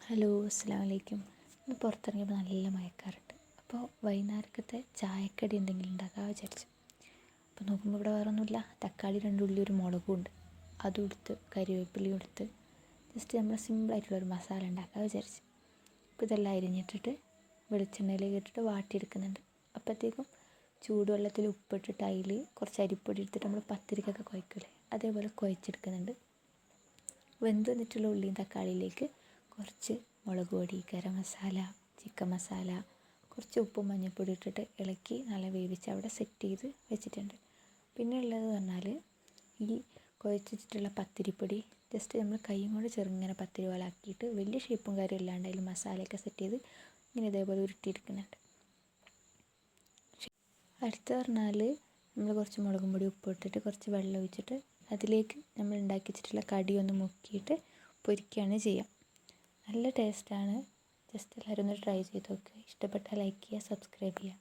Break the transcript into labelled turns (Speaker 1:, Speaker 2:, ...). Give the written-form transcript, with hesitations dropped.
Speaker 1: Hello, അസ്സലാമു അലൈക്കും. ഇന്ന് പുറത്തിറങ്ങിയപ്പോൾ നല്ല മഴക്കാറുണ്ട്. അപ്പോൾ വൈകുന്നേരത്തെ ചായക്കടി എന്തെങ്കിലും ഉണ്ടാക്കാൻ വിചാരിച്ചു. അപ്പോൾ നോക്കുമ്പോൾ ഇവിടെ വേറെ ഒന്നുമില്ല. തക്കാളി 2 ഉള്ളി ഒരു മുളകും ഉണ്ട്. അതും എടുത്ത് കരിവേപ്പിലയും എടുത്ത് ജസ്റ്റ് നമ്മൾ സിമ്പിളായിട്ടുള്ളൊരു മസാല ഉണ്ടാക്കാൻ വിചാരിച്ചു. അപ്പോൾ ഇതെല്ലാം അരിഞ്ഞിട്ടിട്ട് വെളിച്ചെണ്ണയിലേക്ക് ഇട്ടിട്ട് വാട്ടിയെടുക്കുന്നുണ്ട്. അപ്പോഴത്തേക്കും ചൂടുവെള്ളത്തിൽ ഉപ്പിട്ടിട്ട് അതിൽ കുറച്ച് അരിപ്പൊടി എടുത്തിട്ട് നമ്മൾ പത്തിരിക്കൊക്കെ കുഴക്കില്ലേ, അതേപോലെ കുഴച്ചെടുക്കുന്നുണ്ട്. വെന്ത് വന്നിട്ടുള്ള ഉള്ളിയും തക്കാളിയിലേക്ക് കുറച്ച് മുളക് പൊടി, ഗരം മസാല, ചിക്കൻ മസാല, കുറച്ച് ഉപ്പും മഞ്ഞൾപ്പൊടി ഇട്ടിട്ട് ഇളക്കി നല്ല വേവിച്ച് അവിടെ സെറ്റ് ചെയ്ത് വെച്ചിട്ടുണ്ട്. പിന്നെ ഉള്ളത് പറഞ്ഞാൽ ഈ കുഴച്ചിട്ടുള്ള പത്തിരിപ്പൊടി ജസ്റ്റ് നമ്മൾ കൈ കൊണ്ട് ചെറുങ്ങനെ പത്തിരി പോലെ ആക്കിയിട്ട് വലിയ ഷേപ്പും കാര്യം ഇല്ലാണ്ട് അതിൽ മസാലയൊക്കെ സെറ്റ് ചെയ്ത് ഇങ്ങനെ ഇതേപോലെ ഉരുട്ടിയെടുക്കുന്നുണ്ട്. അടുത്ത് പറഞ്ഞാൽ നമ്മൾ കുറച്ച് മുളകും പൊടി ഉപ്പ് ഇട്ടിട്ട് കുറച്ച് വെള്ളം ഒഴിച്ചിട്ട് അതിലേക്ക് നമ്മൾ ഉണ്ടാക്കി വെച്ചിട്ടുള്ള കടി ഒന്ന് മുക്കിയിട്ട് പൊരിക്കുകയാണ് ചെയ്യുക. നല്ല ടേസ്റ്റാണ്. ജസ്റ്റ് എല്ലാവരും ഒന്ന് ട്രൈ ചെയ്ത് നോക്കുക. ഇഷ്ടപ്പെട്ടാൽ ലൈക്ക് ചെയ്യുക, സബ്സ്ക്രൈബ് ചെയ്യുക.